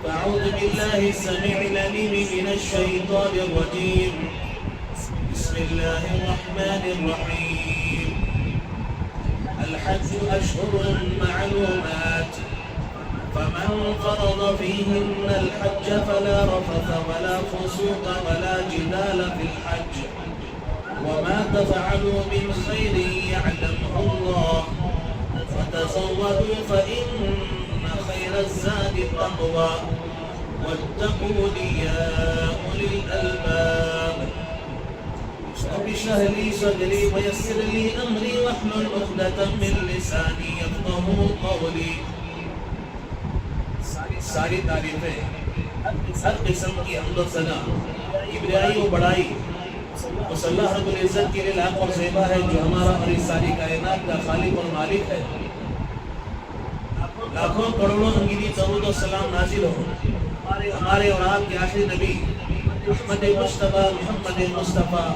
أعوذ بالله السميع العليم من الشيطان الرجيم. بسم الله الرحمن الرحيم. الحج أشهر معلومات فمن فرض فيهن الحج فلا رفث ولا فسوق ولا جدال في الحج وما تفعلوا من خير يعلمه الله وتزودوا فإن خير الزاد التقوى واتقون يا أولي الألباب. رب اشرح لي صدري ويسر لي أمري واحلل عقدة من لساني يفقهوا قولي. ساری تعریفیں ہر قسم کی حمد و ثنا کبریائی و بڑائی اس اللہ رب العزت کے لیے لاکھ اور زیبا ہے جو ہمارا اور اس ساری کائنات کا خالق اور مالک ہے. لاکھوں کروڑوں انگیری درود و سلام نازل ہو ہمارے اور آپ کے آخری نبی احمد مصطفیٰ محمد مصطفیٰ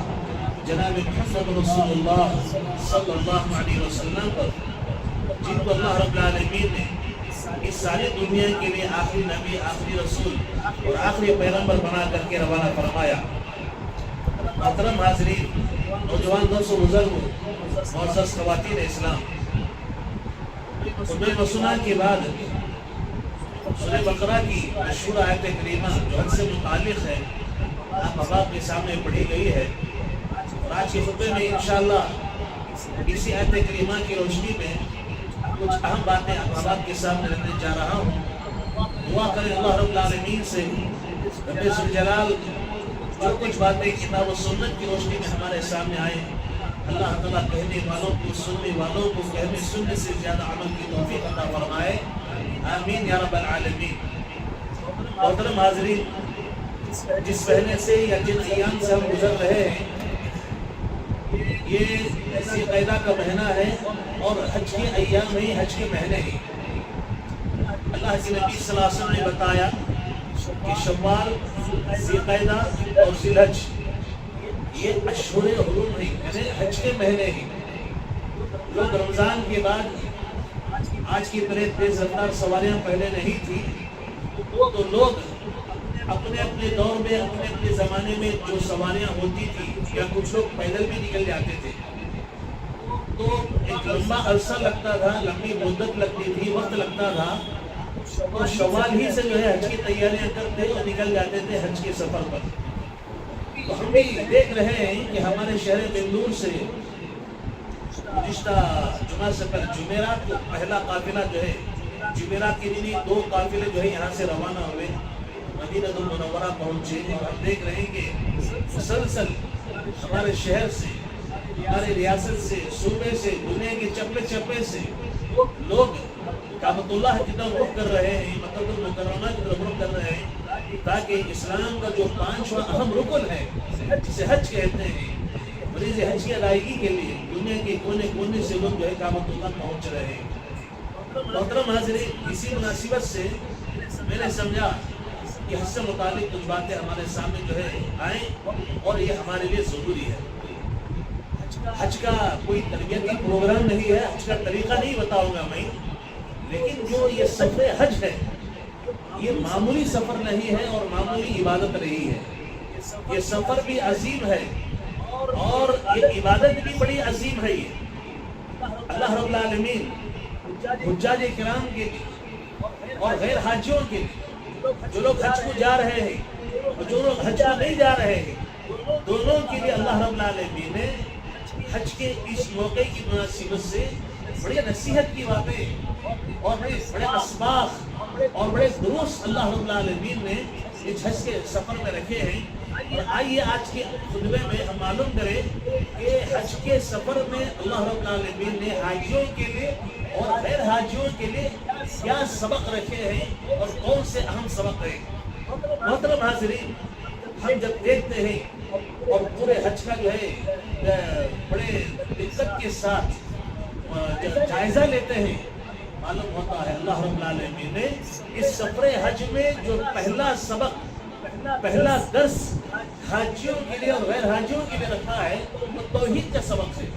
جناب محمد رسول اللہ صلی اللہ علیہ وسلم پر، جن کو اللہ رب العالمین نے اس ساری دنیا کے لیے آخری نبی، آخری رسول اور آخری پیغمبر بنا کر کے روانہ فرمایا. محترم حاضرین، نوجوان دوست و بزرگ، معزز خواتین اسلام، خطبہ مسنہ کے بعد سورہ بقرہ کی مشہور آیت کریمہ جو حج سے متعلق ہے آپ احباب کے سامنے پڑھی گئی ہے، اور آج کے خطبے میں انشاءاللہ اسی آیت کریمہ کی روشنی میں کچھ اہم باتیں احباب کے سامنے رکھنے جا رہا ہوں. دعا کریں اللہ رب العالمین سے رب ذوالجلال جو کچھ باتیں کتاب و سنت کی روشنی میں ہمارے سامنے آئے، اللہ تعالیٰ کہنے والوں کو، سننے والوں کو کہنے سننے سے زیادہ عمل کی توفیق عطا فرمائے. آمین یا رب العالمین. محترم حاضرین، جس مہینے سے یا جن ایام سے ہم گزر رہے ہیں یہ ذی القعدہ کا مہینہ ہے اور حج کے ایام ہی حج کے مہینے ہی. اللہ کے نبی صلی اللہ علیہ وسلم نے بتایا کہ شوال، ذی القعدہ اور ذی الحج یہ اشہر حرم ہی، یعنی حج کے مہینے ہی. لوگ رمضان کے بعد آج کی طرح تیز رفتار سواریاں پہلے نہیں تھی، تو لوگ اپنے اپنے دور میں، اپنے اپنے زمانے میں جو سواریاں ہوتی تھی یا کچھ لوگ پیدل بھی نکل جاتے تھے تو ایک لمبا عرصہ لگتا تھا، لمبی مدت لگتی تھی، وقت لگتا تھا. تو شوال ہی سے جو ہے حج کی تیاریاں کرتے اور نکل جاتے تھے حج کے سفر پر. تو ہم بھی دیکھ رہے ہیں کہ ہمارے شہر بنگلور سے گزشتہ جمعہ سے پہلے جمعرات کو پہلا قافلہ جو ہے، جمعرات کے دن 2 قافلے جو ہے یہاں سے روانہ ہوئے، مدینہ المنورہ پہنچے. اور ہم دیکھ رہے ہیں کہ مسلسل ہمارے شہر سے، ہمارے ریاست سے، صوبے سے، دنیا کے چپے چپے سے لوگ کعبۃ اللہ کی طرف رخ کر رہے ہیں، مکہ المکرمہ کی طرف رخ کر رہے ہیں، تاکہ اسلام کا جو 5واں اہم رکن ہے جسے حج کہتے ہیں، فریض حج کی ادائیگی کے لیے دنیا کے کونے کونے سے لوگ جو ہے کعبۃ اللہ پہنچ رہے ہیں. محترم حاضرین، اسی مناسبت سے میں نے سمجھا کہ حج سے متعلق کچھ باتیں ہمارے سامنے جو ہے آئیں اور یہ ہمارے لیے ضروری ہے. حج کا کوئی تربیتی پروگرام نہیں ہے، حج کا طریقہ نہیں بتاؤں گا میں، لیکن جو یہ سفر حج ہے یہ معمولی سفر نہیں ہے اور معمولی عبادت نہیں ہے. یہ سفر بھی عظیم ہے اور یہ عبادت بھی بڑی عظیم ہے. یہ اللہ رب العالمین حجاج کرام کے لیے اور غیر حاجیوں کے لیے، جو لوگ حج کو جا رہے ہیں اور جو لوگ حج کو نہیں جا رہے ہیں، دونوں کے لیے اللہ رب العالمین نے حج کے اس موقع کی مناسبت سے بڑی نصیحت کی باتیں اور بڑے اسباق اور بڑے دروس اللہ رب العالمین نے اس حج کے سفر میں رکھے ہیں. اور آئیے آج کے خطبے میں ہم معلوم کریں کہ حج کے سفر میں اللہ رب العالمین نے حاجیوں کے لیے اور غیر حاجیوں کے لیے کیا سبق رکھے ہیں اور کون سے اہم سبق ہیں. محترم حاضرین، ہم جب دیکھتے ہیں اور پورے حج کا جو ہے بڑے دقت کے ساتھ جائزہ لیتے ہیں، معلوم ہوتا ہے اللہ رب العالمین نے اس سفر حج میں جو پہلا سبق، پہلا درس حاجیوں کے لیے اور غیر حاجیوں کے لیے رکھا ہے وہ توحید کا سبق ہے،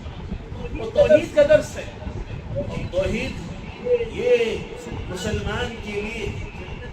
وہ توحید کا درس ہے. توحید یہ مسلمان کے لیے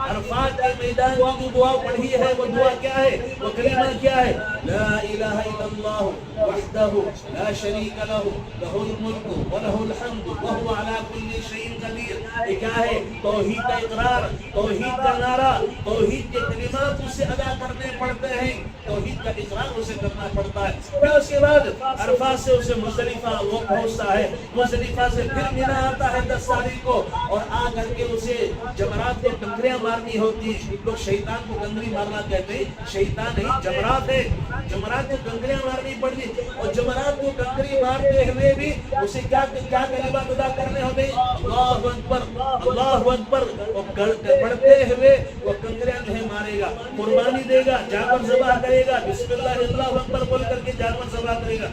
عرفات کے میدان کی جو دعا پڑھی ہے وہ دعا کیا ہے؟ وہ کلمہ کیا ہے؟ لا الہ الا اللہ وحدہ لا شریک لہ لہ الملک ولہ الحمد وہو علی کل شیء قدیر. یہ کیا ہے؟ توحید کا اقرار، توحید کا نعرہ، توحید کے کلمات اسے ادا کرنے پڑتے ہیں، توحید کا اقرار اسے کرنا پڑتا ہے. پھر اس کے بعد عرفات سے اسے مزدلفہ وہ پہنچتا ہے، مزدلفہ سے پھر مینا آتا ہے 10 تاریخ کو، اور آ کر کے اسے جمرات کو کنکریاں مارنی ہوتی ہیں. لوگ شیطان کو کنکری مارنا کہتے ہیں، شیطان نہیں جمرات ہے، جمرات کو کنکریاں مارنی پڑتی. اور جمرات کو کنکری مارتے ہوئے بھی اسے کیا کلمات ادا کرنے ہوتے ہیں؟ اللہ اکبر، اللہ اکبر. پڑھتے ہوئے وہ کنکریاں جو ہے مارے گا، قربانی دے گا، جانور ذبح کرے گا، بسم اللہ اللہ اکبر بول کر کے جانور ذبح کرے گا.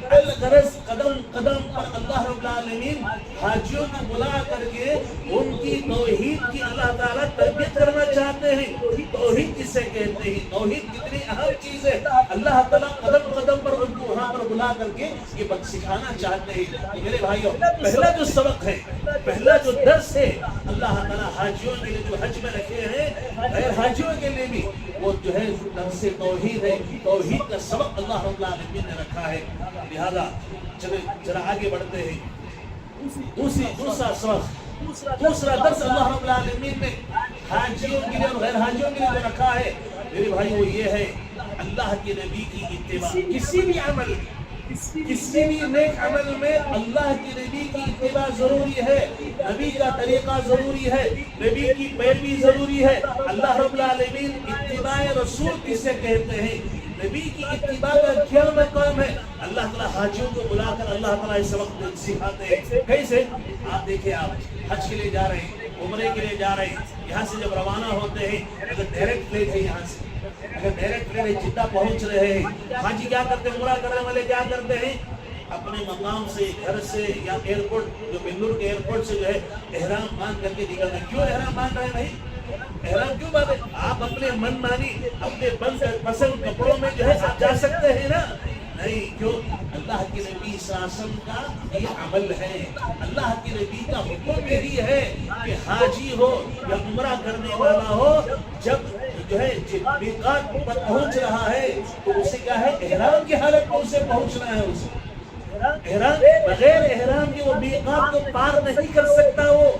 الغرض قدم قدم پر اللہ رب العالمین حاجیوں کو بلا کر کے ان کی توحید کی اللہ تعالیٰ تربیت کرنا چاہتے ہیں. توحید کسے کہتے ہیں؟ توحید کتنی اہم چیز ہے. اللہ تعالیٰ قدم قدم پر ان کو وہاں پر بلا کر کے یہ بات سکھانا چاہتے ہیں. میرے بھائیوں، پہلا جو سبق ہے، پہلا جو درس ہے اللہ تعالیٰ حاجیوں کے لیے جو حج میں رکھے ہیں، غیر حاجیوں کے لیے بھی وہ جو ہے درس توحید ہے. توحید کا سبق اللہ رب العالمین نے رکھا ہے. لہذا چلے ذرا آگے بڑھتے ہیں. دوسرا سبق، دوسرا درس اللہ رب العالمین نے حاجیوں کے لیے اور غیر حاجیوں کے لیے جو رکھا ہے میرے بھائی وہ یہ ہے، اللہ کے نبی کی اتباع. کسی بھی عمل، کسی بھی نیک عمل میں اللہ کے نبی کی اتباع ضروری ہے، نبی کا طریقہ ضروری ہے، نبی کی پیروی ضروری ہے. اللہ رب العالمین اتباع رسول کسے کہتے ہیں؟ نبی کی اتباع کا کیا مقام ہے؟ اللہ تعالیٰ حاجیوں کو بلا کر اللہ تعالیٰ اس وقت سکھاتے ہیں. کیسے؟ آپ دیکھیں، آپ حج کے لیے جا رہے ہیں، عمرے کے لیے جا رہے ہیں، یہاں سے جب روانہ ہوتے ہیں، اگر ڈائریکٹ فلائٹ ہے یہاں سے، اگر ڈائریکٹ فلائٹ ہے جدہ پہنچ رہے ہیں، حاجی کیا کرتے ہیں؟ عمرہ کرنے والے کیا کرتے ہیں؟ اپنے مقام سے، گھر سے یا ایئرپورٹ، جو بنگلور کے ایئرپورٹ سے جو ہے احرام باندھ کر کے نکلتے ہیں. کیوں احرام باندھ رہے ہیں بھائی؟ احرام کیوں باندھے؟ آپ اپنے من مانی اپنے پسند کپڑوں میں جو ہے آپ جا سکتے ہیں نا. نہیں، کیوں؟ اللہ کے نبی صلی اللہ علیہ وسلم کا یہ عمل ہے، اللہ کے نبی کا حکم یہی ہے کہ حاجی ہو یا عمرہ کرنے والا ہو، جب جو ہے میقات پر پہنچ رہا ہے تو اسے کیا ہے؟ احرام کی حالت میں اسے پہنچنا ہے. اسے احرام، بغیر احرام کے وہ میقات کو پار نہیں کر سکتا. وہ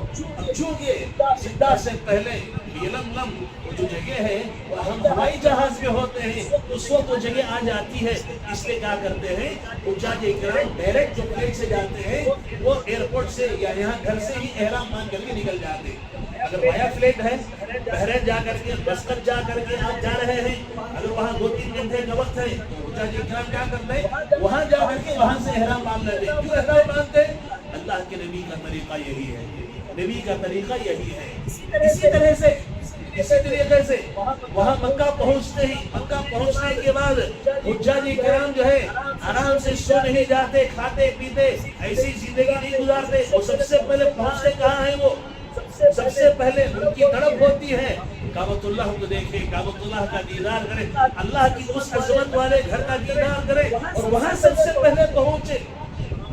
چونکہ جدہ سے پہلے یلملم جو جگہ ہے ہم ہوائی جہاز میں ہوتے ہیں، اس وقت وہ جگہ آ جاتی ہے. اس لیے کیا کرتے ہیں حجاج کرام ڈائریکٹ جو فلائٹ سے جاتے ہیں وہ ایئرپورٹ سے یا یہاں گھر سے ہی احرام باندھ کر کے نکل جاتے ہیں. اگر وایا فلائٹ ہے، بحرین جا کر کے، مسقط جا کر کے آپ جا رہے ہیں، اگر وہاں 2-3 گھنٹے کا وقت ہے تو حجاج کرام کیا کرتے ہیں؟ وہاں جا کر کے وہاں سے احرام باندھ لیتے ہیں. کیوں احرام باندھتے ہیں؟ اللہ کے نبی کا طریقہ یہی ہے، نبی کا طریقہ یہی ہے. اسی طرح سے، اسی طریقے سے وہاں مکہ پہنچتے ہی، مکہ پہنچنے کے بعد حجاج کرام جو ہے آرام سے سو نہیں جاتے، کھاتے پیتے ایسی زندگی نہیں گزارتے. اور سب سے پہلے پہنچتے کہاں ہیں؟ وہ سب سے پہلے ان کی طرف ہوتی ہے کعبۃ اللہ کو دیکھے، کعبۃ اللہ کا دیدار کرے، اللہ کی اس عظمت والے گھر کا دیدار کرے اور وہاں سب سے پہلے پہنچے.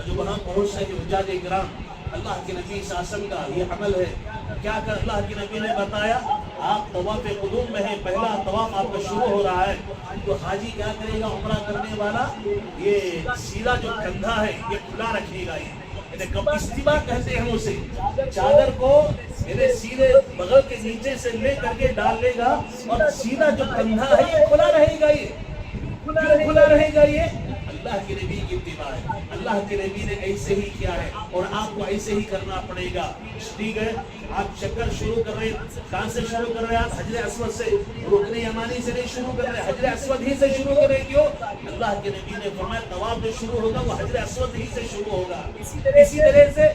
جو وہاں پہنچتے ہیں حجاج کرام، اللہ کے نبی صلی اللہ علیہ وسلم کا یہ عمل ہے. کیا کر اللہ کے نبی نے بتایا؟ آپ طواف قدوم میں ہیں، پہلا طواف آپ کا شروع ہو رہا ہے تو حاجی کیا کرے گا؟ عمرہ کرنے والا یہ سیدھا جو کندھا ہے یہ کھلا رکھے گا. استوا کہتے ہیں اسے، چادر کو میرے سیدھے بغل کے نیچے سے لے کر کے ڈال لے گا اور سیدھا جو کندھا ہے یہ کھلا رہے گا. یہ کیوں کھلا رہے گا؟ یہ اللہ کے نبی کی اتباع ہے. اللہ کے نبی نے ایسے ہی کیا ہے اور آپ کو ایسے ہی کرنا پڑے گا. ٹھیک ہے، آپ چکر شروع کر رہے ہیں، کہاں سے شروع کر رہے ہیں؟ آپ حجر اسود سے، رکن یمانی سے نہیں شروع کر رہے، حجر اسود ہی سے شروع کریں. کیوں؟ اللہ کے نبی نے فرمایا طواف جو شروع ہوگا وہ حجر اسود ہی سے شروع ہوگا. اسی طرح سے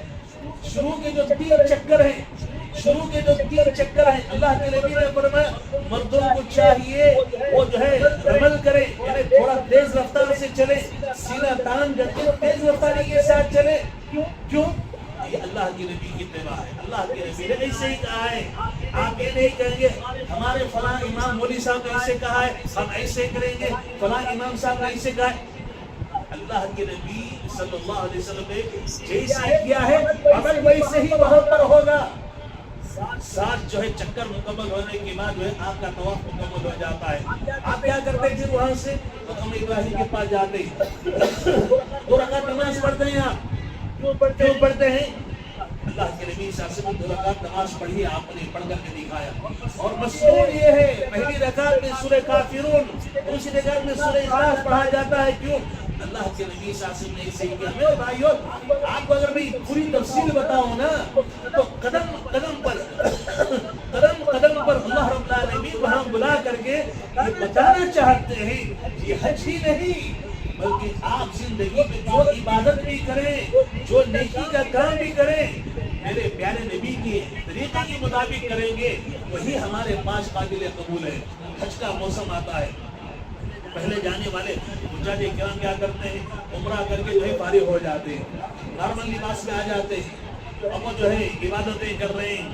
شروع کے جو 3 چکر ہیں، شروع کے جو 3 چکر ہیں، اللہ کے نبی نے فرمایا مردوں کو چاہیے وہ جو ہے رمل کرے، یعنی تھوڑا تیز رفتار سے چلے، سینہ تان کر کے تیز رفتاری کے ساتھ چلے. کیوں؟ یہ اللہ کے نبی کی اتباع ہے. اللہ کے نبی نے ایسے ہی کہا ہے. آپ یہ نہیں کہیں گے ہمارے فلاں امام مولوی صاحب نے ایسے کہا ہے ہم ایسے کریں گے، فلاں امام صاحب نے ایسے کہا ہے. اللہ کے نبی صلی اللہ علیہ وسلم نے جیسے کیا ہے عمل ویسے ہی وہاں پر ہوگا. 7 جو ہے چکر مکمل ہونے کے بعد جو ہے آپ کا طواف مکمل ہو جاتا ہے. آپ کیا کرتے پھر وہاں سے مقام ابراہیم کے پاس جاتے ہیں 2 رکعت نماز پڑھتے ہیں. آپ کیوں پڑھتے ہیں؟ اللہ کے نبی صلی اللہ علیہ وسلم 2 رکعت نماز پڑھی آپ نے پڑھ کر کے دکھایا. اور مصنون یہ ہے پہلی رکعت میں سورہ کافرون، دوسری رکعت میں سورہ اخلاص پڑھا جاتا ہے. کیوں؟ اللہ کے نبی صلی اللہ علیہ وسلم نے اسے کیا. میرے بھائیوں آپ کو اگر میں پوری تفصیل بتاؤں نا تو قدم قدم پر اللہ رب العالمین وہاں بلا کر کے یہ بتانا چاہتے ہیں یہ حج ہی نہیں بلکہ آپ زندگی میں جو عبادت بھی کریں، جو نیکی کا کام بھی کریں، میرے پیارے نبی کے طریقے کے مطابق کریں گے وہی ہمارے پاس قابل قبول ہے. حج کا موسم آتا ہے، پہلے جانے والے حجاج کرام کیا کرتے ہیں عمرہ کر کے جو ہے فارغ ہو جاتے ہیں، نارمل لباس میں آ جاتے ہیں. اب وہ جو ہے عبادتیں کر رہے ہیں.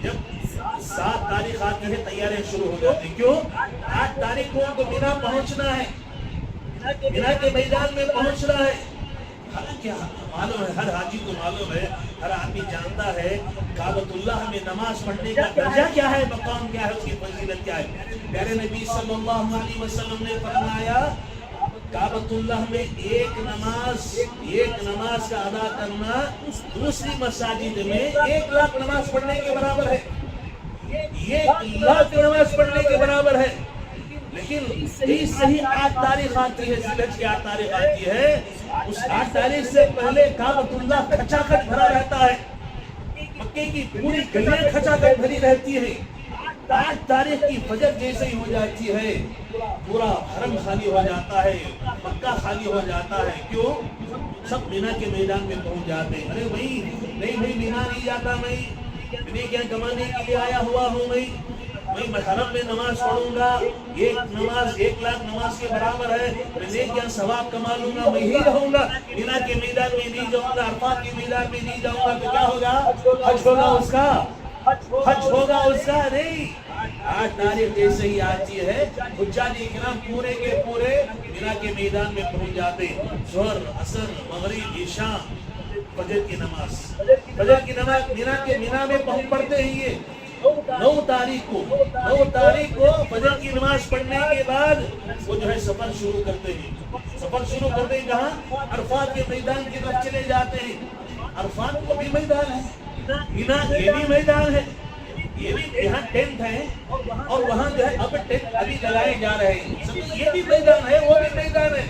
جب 7 تاریخ آتی ہے تیاریاں شروع ہو جاتی ہیں. کیوں؟ 8 تاریخ کو ان کو مینا پہنچنا ہے، مینا کے میدان میں پہنچنا ہے. حالانکہ معلوم ہے، ہر حاجی کو معلوم ہے، ہر آدمی جانتا ہے کعبۃ اللہ میں نماز پڑھنے کا درجہ کیا ہے، مقام کیا ہے، اس کی فضیلت کیا ہے. پیارے نبی صلی اللہ علیہ وسلم نے فرمایا کعبۃ اللہ میں ایک نماز کا ادا کرنا دوسری مساجد میں 1 لاکھ نماز پڑھنے کے برابر ہے. 1 لاکھ نماز پڑھنے کے برابر ہے. لیکن صحیح 8 تاریخ آتی ہے، ذوالحج کی 8 تاریخ آتی ہے، اس 8 تاریخ سے پہلے کعبۃ اللہ کھچا کھچ بھرا رہتا ہے. مکے کی پوری گلیاں کھچا کھچ بھری رہتی ہے. 8 تاریخ کی فجر جیسے ہی ہو جاتی ہے پورا حرم خالی ہو جاتا ہے، مکہ خالی ہو جاتا ہے. کیوں؟ سب مینا کے میدان میں پہنچ جاتے ہیں. ارے بھائی نہیں مینا نہیں جاتا، میں کیا کمانے کے لیے آیا ہوا ہوں. میں حرم میں نماز پڑھوں گا، 1 لاکھ نماز کے برابر ہے، میں نیکیاں ثواب کما لوں گا، میں ہی رہوں گا، مینا کے میدان میں نہیں جاؤں گا، عرفات کے میدان میں نہیں جاؤں گا تو کیا ہوگا؟ حج ہوگا اس کا. نہیں، 8 تاریخ جیسے ہی آتی ہے حجاج کرام پورے کے پورے مینا کے میدان میں پہنچ جاتے. ظہر، عصر، مغرب، عشاء، فجر کی نماز مینا میں پڑھتے ہیں. یہ 9 تاریخ کو فجر کی نماز پڑھنے کے بعد وہ جو ہے سفر شروع کرتے ہیں. کہاں؟ عرفات کے میدان کی طرف چلے جاتے ہیں. عرفات کو بھی میدان ہے، مینا یہ بھی میدان ہے، یہ بھی یہاں ٹینٹ ہے اور وہاں جو ہے اب ٹینٹ ابھی لگائے جا رہے ہیں. یہ بھی میدان ہے، وہ بھی میدان ہے.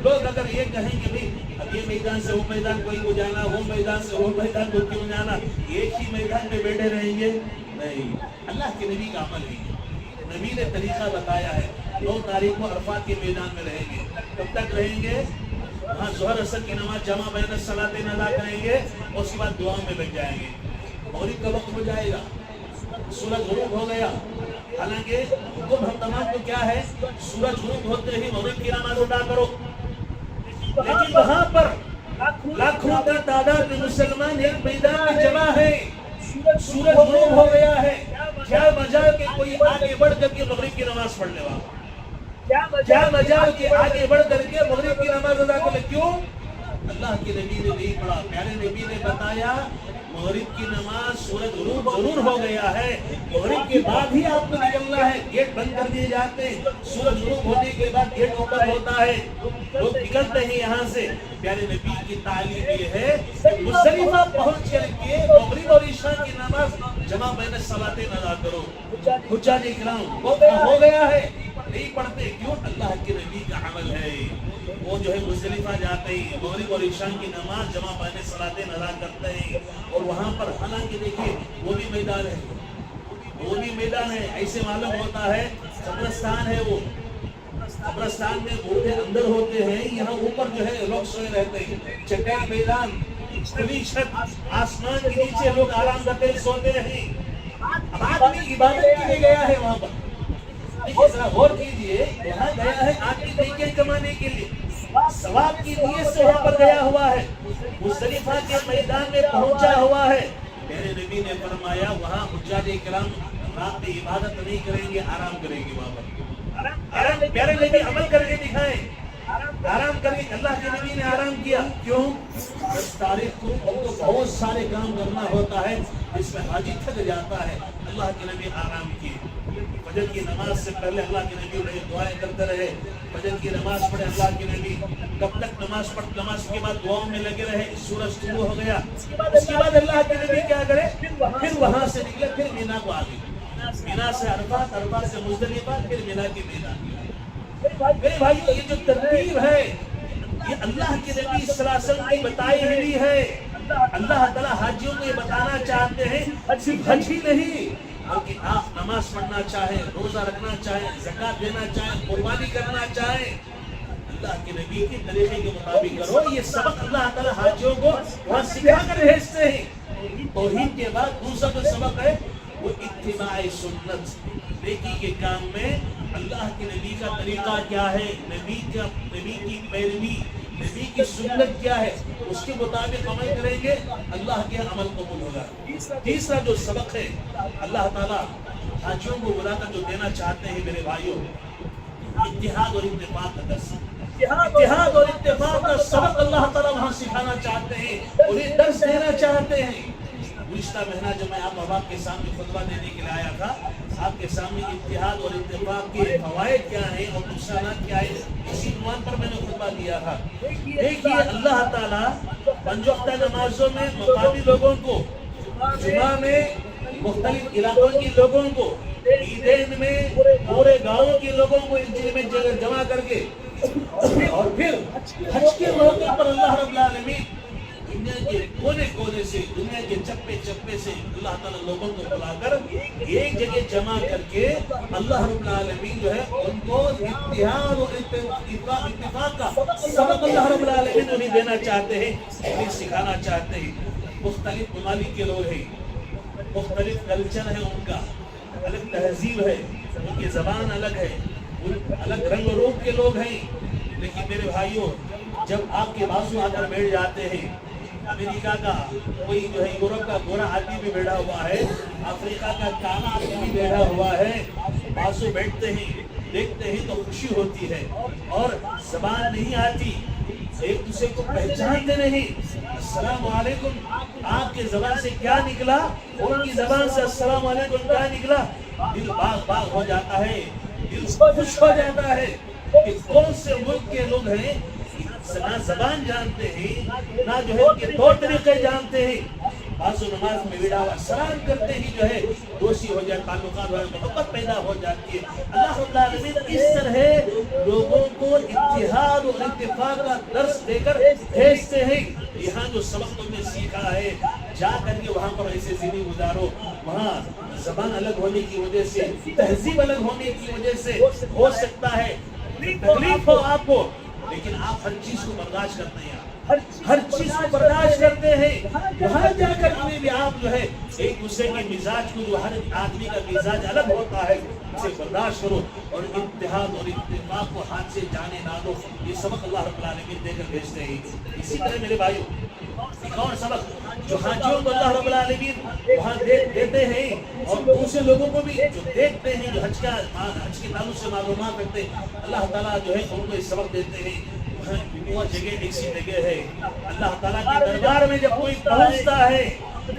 لوگ اگر یہ کہیں کہ بھئی اب یہ میدان سے وہ میدان کوئی کو جانا، وہ میدان سے وہ میدان کو کیوں جانا، ایک ہی میدان میں بیٹھے رہیں گے؟ نہیں، اللہ کے نبی کا عمل ہے. نبی نے طریقہ بتایا ہے. 9 تاریخ کو عرفات کے میدان میں رہیں گے. کب تک رہیں گے؟ وہاں ظہر عصر کی نماز جمع بین الصلاتین ادا کریں گے اور اس کے بعد دعا میں لگ جائیں گے. مغرب کا وقت ہو جائے گا، سورج غروب ہو گیا. حالانکہ حکم ہم تمام کو کیا ہے؟ سورج غروب ہوتے ہی مغرب کی نماز ادا کرو. لیکن وہاں پر لاکھوں کی تعداد میں مسلمان ایک میدان میں جمع ہے، سورج غروب ہو گیا ہے. کیا مجال کہ کوئی آگے بڑھ کر کے مغرب کی نماز پڑھنے والا، کیا مجال کہ آگے بڑھ کر کے مغرب کی نماز ادا کرے. کیوں؟ اللہ کے نبی نے نہیں پڑھا. پیارے نبی نے بتایا مغرب کی نماز سورج غروب ضرور ہو گیا ہے، مغرب کے بعد ہی آپ کو نکلنا ہے. گیٹ بند کر دیے جاتے ہیں، سورج غروب ہونے کے بعد گیٹ اوپن ہوتا ہے، لوگ نکلتے ہیں یہاں سے. پیارے نبی کی تعلیم یہ ہے کہ مزدلفہ پہنچ کر کے مغرب اور عشاء کی نماز جمع بین الصلاتین ادا کرو. حجاج کرام وقت ہو گیا ہے نہیں پڑھتے. کیوں؟ اللہ کے نبی کا عمل ہے. وہ جو ہے مزدلفہ جاتے ہیں، مغرب اور عشاء کی نماز جمع بین الصلاتین ادا کرتے ہیں اور وہاں پر حالانکہ دیکھیے وہ بھی میدان ہے، ایسے معلوم ہوتا ہے قبرستان ہے. وہ قبرستان میں بوڑھے اندر ہوتے ہیں، یہاں اوپر جو ہے لوگ سوئے رہتے ہیں. چٹائی میدان، کھلی چھت، آسمان کے نیچے لوگ آرام کرتے سوتے ہیں. اب آدمی عبادت کے لیے گیا ہے وہاں پر. دیکھیے ذرا غور کیجیے، وہاں گیا ہے آدمی نیکیاں کمانے کے لیے، ثواب کی نیت سے وہاں پر گیا ہوا ہے، مزدلفہ کے میدان میں پہنچا ہوا ہے. میرے نبی نے فرمایا وہاں حجاج کرام رات میں عبادت نہیں کریں گے، آرام کریں گے. وہاں پر پیارے نبی عمل کر کے دکھائیں، آرام کر کے. اللہ کے نبی نے آرام کیا. کیوں؟ 10 تاریخ کو ان کو بہت سارے کام کرنا ہوتا ہے. جس میں حاجی تھک جاتا ہے، اللہ کے نبی آرام کیے، فجر کی نماز سے پہلے اللہ کے نبی انہیں دعائیں کرتے رہے، فجر کی نماز پڑھے اللہ کے نبی، کب تک نماز کے بعد دعاؤں میں لگے رہے، سورج طلوع ہو گیا، اس کے بعد اللہ کے نبی کیا کرے، پھر وہاں سے نکلے، پھر مینا کو آ گئے، مینا سے عرفات، عرفات سے مزدلفہ، پھر مینا کی میدان۔ میرے بھائیو، یہ جو ترتیب ہے یہ اللہ کے نبی صلی اللہ علیہ وسلم کی بتائی ہوئی ہے۔ اللہ تعالیٰ حاجیوں کو یہ بتانا چاہتے ہیں صرف حج ہی نہیں، بلکہ آپ نماز پڑھنا چاہیں، روزہ رکھنا چاہیں، زکوٰۃ دینا چاہیں، قربانی کرنا چاہیں، اللہ کے نبی کے طریقے کے مطابق کرو۔ یہ سبق اللہ تعالیٰ حاجیوں کو وہاں سکھا کر بھیجتے ہیں۔ توحید کے بعد دوسرا جو سبق ہے وہ اتباع سنت، نیکی کے کام میں اللہ کے نبی کا طریقہ کیا ہے، نبی کی پیروی، نبی کی سنت کیا ہے، اس کے مطابق عمل کریں گے، اللہ کے عمل قبول ہوگا۔ تیسرا جو سبق ہے اللہ تعالیٰ حاجیوں کو بلا کر جو دینا چاہتے ہیں میرے بھائیوں، اتحاد اور اتفاق کا درس، اتحاد اور اتفاق کا سبق اللہ تعالیٰ وہاں سکھانا چاہتے ہیں، انہیں درس دینا چاہتے ہیں۔ گزشتہ مہینہ جب میں آپ احباب کے سامنے خطبہ دینے کے لیے آیا تھا، آپ کے سامنے اتحاد اور اتفاق کے فوائد کیا ہیں اور نقصانات کیا ہیں، اسی عنوان پر میں نے خطبہ دیا تھا۔ دیکھیے اللہ تعالیٰ پنج وقتہ نمازوں میں مقامی لوگوں کو، جمعہ میں مختلف علاقوں کے لوگوں کو، عیدین میں پورے گاؤں کے لوگوں کو ایک جگہ میں جمع کر کے، اور پھر حج کے موقع پر اللہ رب العالمین دنیا کے کونے کونے سے، دنیا کے چپے چپے سے اللہ تعالیٰ لوگوں کو بلا کر ایک جگہ جمع کر کے اللہ رب العالمین جو ہے ان کو اتحاد اور اتفاق کا سبق اللہ رب العالمین انہیں دینا چاہتے ہیں، انہیں سکھانا چاہتے ہیں۔ مختلف ممالک کے لوگ ہیں، مختلف کلچر ہے، ان کا الگ تہذیب ہے، ان کی زبان الگ ہے، الگ رنگ و روپ کے لوگ ہیں، لیکن میرے بھائیوں جب آپ کے بازو آ کر بیٹھ جاتے ہیں، امریکہ کا کوئی جو ہے یورپ کا گورا آدمی بھی بیٹھا ہوا ہے، افریقہ کا کالا آدمی بھی بیٹھا ہوا ہے، بازو بیٹھتے ہیں، دیکھتے ہیں تو خوشی ہوتی ہے، اور زبان نہیں آتی، ایک دوسرے کو پہچانتے نہیں، السلام علیکم آپ کے زبان سے کیا نکلا، ان کی زبان سے السلام علیکم کیا نکلا، دل باغ باغ ہو جاتا ہے، دل خوش ہو جاتا ہے کہ کون سے ملک کے لوگ ہیں، نہ زبان جانتے ہیں، نہ جو ہے ان کے طور طریقے جانتے ہیں، بعض نماز میں بیٹھا ہوا سلام کرتے ہی جو ہے دوستی ہو جائے، تعلقات ہو جائے، محبت پیدا ہو جاتی ہے۔ اللہ رب العالمین اس طرح لوگوں کو اتحاد اور اتفاق کا درس دے کر بھیجتے ہیں۔ یہاں جو سبق تم نے سیکھا ہے، جا کر کے وہاں پر ایسے زندگی گزارو، وہاں زبان الگ ہونے کی وجہ سے، تہذیب الگ ہونے کی وجہ سے ہو سکتا ہے تکلیف ہو آپ کو، لیکن آپ ہر چیز کو برداشت کرتے ہیں، ہر چیز کو برداشت کرتے ہیں۔ وہاں جا کر بھی آپ جو ہے ایک دوسرے کے مزاج کو، جو ہر آدمی کا مزاج الگ ہوتا ہے، اسے برداشت کرو اور اتحاد اور اتفاق کو ہاتھ سے جانے نہ دو۔ یہ سبق اللہ رب العالمین دے کر بھیجتے ہیں۔ اسی طرح میرے بھائیوں ایک اور سبق جو حاجیوں کو اللہ رب العالمین وہاں دیتے ہیں، اور دوسرے لوگوں کو بھی جو دیکھتے ہیں، جو حج کے تعلق سے معلومات رکھتے ہیں، اللہ تعالیٰ جو ہے ان کو یہ سبق دیتے ہیں۔ وہ جگہ ایسی جگہ ہے، اللہ تعالیٰ کے دربار میں جب کوئی پہنچتا ہے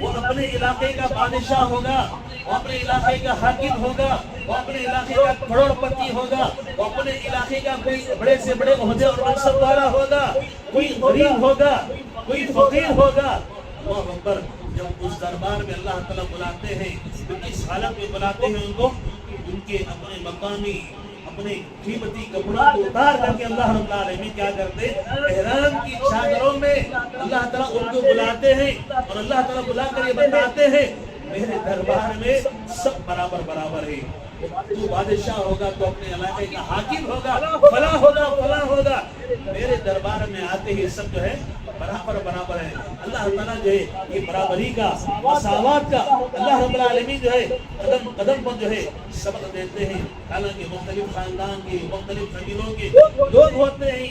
وہ اپنے علاقے کا بادشاہ ہوگا، وہ اپنے علاقے کا حاکم ہوگا، وہ اپنے علاقے کا کروڑ پتی ہوگا، وہ اپنے علاقے کا کوئی بڑے سے بڑے عہدے اور منصب والا ہوگا، کوئی غریب ہوگا، کوئی فقیر ہوگا۔ اللہ اکبر، جب اس دربار میں اللہ تعالیٰ بلاتے ہیں تو کس حالت میں بلاتے ہیں ان کو، ان کے اپنے مقامی اپنے قیمتی کپڑوں کو اتار کر کے اللہ رب العالمین کیا کرتے ہیں، احرام کی چادروں میں اللہ تعالیٰ ان کو بلاتے ہیں، اور اللہ تعالیٰ بلا کر یہ بتاتے ہیں میرے دربار میں سب برابر برابر ہے، تو بادشاہ ہوگا تو اپنے علاقے کا حاکم ہوگا، فلاں ہوگا فلاں ہوگا، میرے دربار میں آتے ہی سب جو ہے برابر برابر ہے۔ اللہ تعالیٰ جو ہے یہ برابری کا، مساوات کا اللہ رب العالمین جو ہے قدم قدم پر جو ہے سبق دیتے ہیں۔ حالانکہ مختلف خاندان کے، مختلف قبیلوں کے لوگ ہوتے ہیں،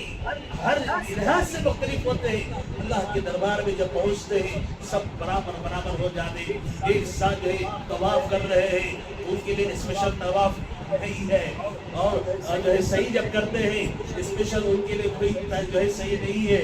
ہر لحاظ سے مختلف ہوتے ہیں، اللہ کے دربار میں جب پہنچتے ہیں سب برابر برابر ہو جاتے ہیں، ایک ساتھ جو ہے طواف کر رہے ہیں، ان کے لیے اسپیشل طواف نہیں ہے، اور جو ہے صحیح جب کرتے ہیں اسپیشل ان کے لیے کوئی جو ہے صحیح نہیں ہے،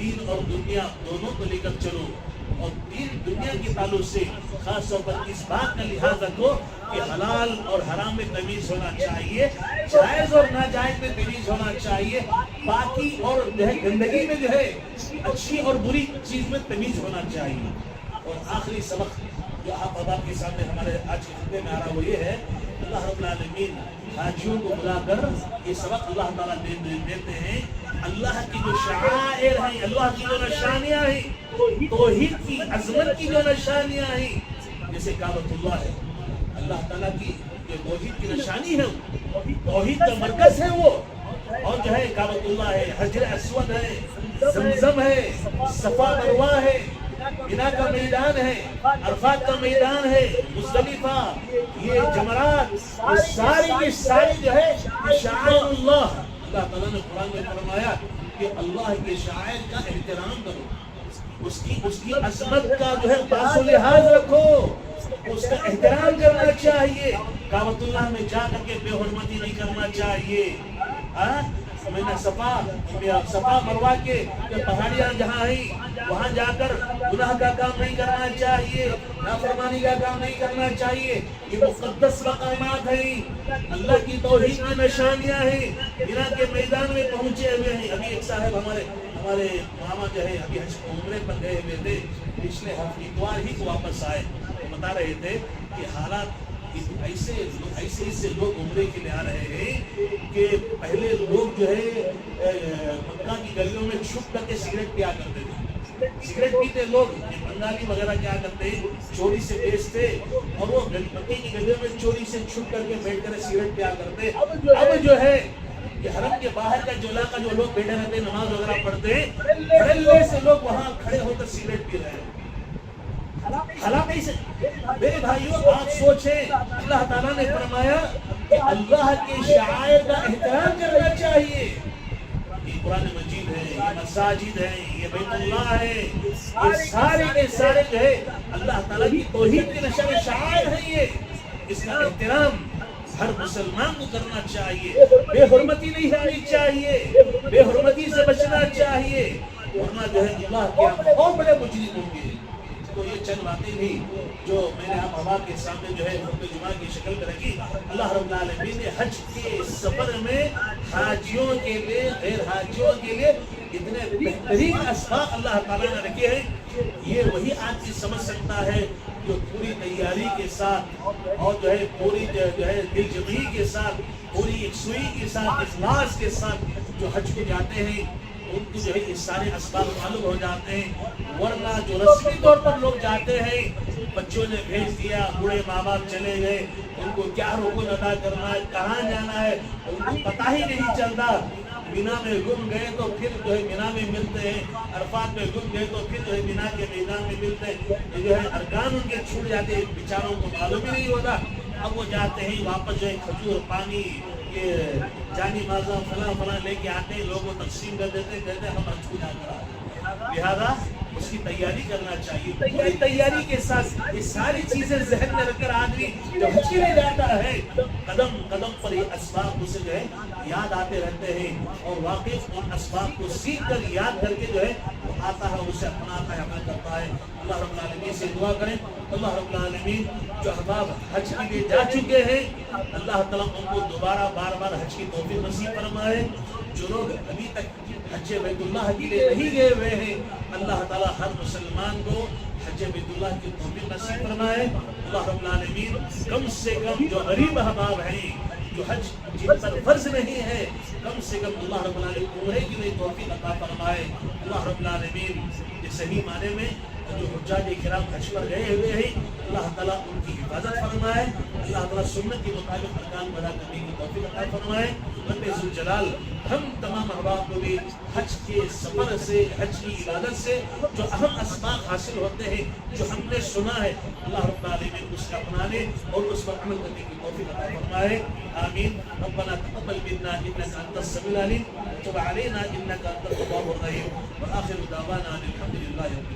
دین اور دنیا دونوں کو لے کر چلو، اور دین دنیا کے تعلق سے خاص طور پر اس بات کا لحاظ رکھو کہ حلال اور حرام میں تمیز ہونا چاہیے، جائز اور ناجائز میں تمیز ہونا چاہیے، پاکی اور جو ہے گندگی میں جو ہے اچھی اور بری چیز میں تمیز ہونا چاہیے۔ اور آخری سبق جو آپ کے سامنے ہمارے آج کے خطبے میں آ رہا وہ یہ ہے، اللہ رب العالمین حاجیوں کو بلا کر یہ سبق اللہ تعالیٰ دیتے ہیں، اللہ کی جو شعائر ہیں، اللہ کی جو نشانیاں ہیں، توحید کی عظمت کی جو نشانیاں ہیں، جیسے کعبۃ اللہ ہے، اللہ تعالیٰ کی جو توحید کی نشانی ہے، توحید کا مرکز ہے وہ، اور جو ہے کعبۃ اللہ ہے، حجر اسود ہے، زمزم ہے، صفا مروہ ہے، مینا کا میدان ہے، عرفات کا میدان ہے، مزدلفہ، یہ جمرات، یہ ساری جو ہے شعائر اللہ، اللہ تعالیٰ نے قرآن میں فرمایا کہ اللہ کے شعائر کا احترام کرو، اس کی عظمت کا جو ہے پاس و لحاظ رکھو، اس کا احترام کرنا چاہیے، کعبۃ اللہ میں جا کر کے بے حرمتی نہیں کرنا چاہیے، میں نے صفا مروہ کے پہاڑیاں جہاں ہیں وہاں جا کر گناہ کا کام نہیں کرنا چاہیے، نافرمانی کا کام نہیں کرنا چاہیے، یہ مقدس مقامات ہیں، اللہ کی توحید کی نشانیاں ہیں، مینا کے میدان میں پہنچے ہوئے ہیں۔ ابھی ایک صاحب ہمارے ماما جو ہے ابھی حج عمرے پر گئے ہوئے تھے، پچھلے اتوار ہی کو واپس آئے، بتا رہے تھے کہ حالات ایسے لوگ عمرے کے لیے آ رہے ہیں کہ پہلے لوگ جو ہے مکہ کی گلیوں میں چھپ کر کے سگریٹ پیا کرتے تھے، سگریٹ پیتے لوگ، بنگالی وغیرہ کیا کرتے چوری سے بیچتے، اور وہ مکے کی گلیوں میں چوری سے چھپ کر کے بیٹھ کر سگریٹ پیا کرتے۔ اب جو ہے کہ حرم کے باہر کا جو علاقہ جو لوگ بیٹھے رہتے ہیں نماز وغیرہ پڑھتے ہیں، پہلے سے لوگ وہاں کھڑے ہو کر سگریٹ پی رہے ہیں۔ حالانکہ سے میرے بھائیوں آپ سوچیں، اللہ تعالیٰ نے فرمایا کہ اللہ کے شعائر کا احترام کرنا چاہیے، یہ قرآن مجید ہے، یہ مساجد ہے، یہ بیت اللہ ہے، یہ سارے کے سارے جو ہے اللہ تعالیٰ کی توحید کے نشان شعائر ہیں، یہ اس کا احترام ہر مسلمان کو کرنا چاہیے، بے حرمتی نہیں ہونی چاہیے، بے حرمتی سے بچنا چاہیے، ورنہ جو ہے اللہ کے بہت بڑے مجرم ہوں گے۔ تو یہ چند باتیں بھی جو میں نے آپ احباب کے سامنے جو ہے خطبہ جمعہ کی شکل میں رکھی، اللہ رب العالمین نے حج کے سفر میں حاجیوں کے لیے، غیر حاجیوں کے لیے اتنے بہترین اسباق اللہ تعالیٰ نے رکھے ہیں، یہ وہی آدمی سمجھ سکتا ہے جو پوری تیاری کے ساتھ اور جو ہے پوری جو ہے دل جمعی کے ساتھ، پوری یکسوئی کے ساتھ، اخلاص کے ساتھ جو حج کو جاتے ہیں، ان کو جو ہے یہ سارے اسباب معلوم ہو جاتے ہیں، ورنہ جو رسمی طور پر لوگ جاتے ہیں، بچوں نے بھیج دیا، بوڑھے ماں باپ چلے گئے، ان کو کیا رکن ادا کرنا ہے، کہاں جانا ہے، ان کو پتہ ہی نہیں چلتا، مینا میں گم گئے تو پھر جو ہے مینا میں ملتے ہیں، عرفات میں گم گئے تو پھر جو ہے مینا کے میدان میں ملتے ہیں، یہ جو ہے ارکان ان کے چھوٹ جاتے ہیں، بیچاروں کو معلوم ہی نہیں ہوتا، اب وہ جاتے ہیں واپس جو ہے کھجور پانی یہ جانی مازہ فلاں لے کے آتے ہیں، لوگوں کو تقسیم کر دیتے ہیں، کہتے ہیں ہم حج کو جا کر آئے، لہذا اس کی تیاری کرنا چاہیے، پوری تیاری کے ساتھ یہ ساری چیزیں ذہن میں رکھ کر آدمی جو حج کے لیے جاتا ہے، قدم قدم پر یہ اسباب اسے جو ہے یاد آتے رہتے ہیں، اور واقف ان اسباب کو سیکھ کر یاد کر کے جو ہے وہ آتا ہے، اسے اپناتا ہے، عمل کرتا ہے۔ اللہ رب العالمین سے دعا کریں، اللہ رب العالمین جو احباب حج کے لیے جا چکے ہیں، اللہ تعالیٰ ان کو دوبارہ بار بار حج کی توفیق نصیب فرمائے، جو لوگ ابھی تک حج بیت اللہ کے لیے نہیں گئے ہوئے ہیں، اللہ تعالیٰ ہر مسلمان کو حج بیت اللہ کی توفیق نصیب فرمائے۔ اللہ رب العالمین کم سے کم جو غریب احباب ہیں، جو حج جن پر فرض نہیں ہے، کم سے کم اللہ رب العالمین عمرے کے لیے توفیق عطا فرمائے۔ اللہ رب العالمین یہ صحیح معنی میں جو حجاج کرام حج پر گئے ہوئے ہیں، اللہ تعالیٰ ان کی حفاظت فرمائے، اللہ تعالیٰ سنت کے مطابق ارکان ادا کرنے کی توفیق عطا فرمائے۔ رب ذوالجلال ہم تمام احباب کو بھی حج کے سفر سے، حج کی عبادت سے جو اہم اسباق حاصل ہوتے ہیں، جو ہم نے سنا ہے، اللہ رب العالمین اس کا اپنانے اور اس پر عمل کرنے کی توفیق عطا فرمائے، آمین۔ ربنا تقبل منا انك انت السميع العليم وتب علينا انك انت التواب الرحيم، واخر دعوانا الحمد لله رب العالمين۔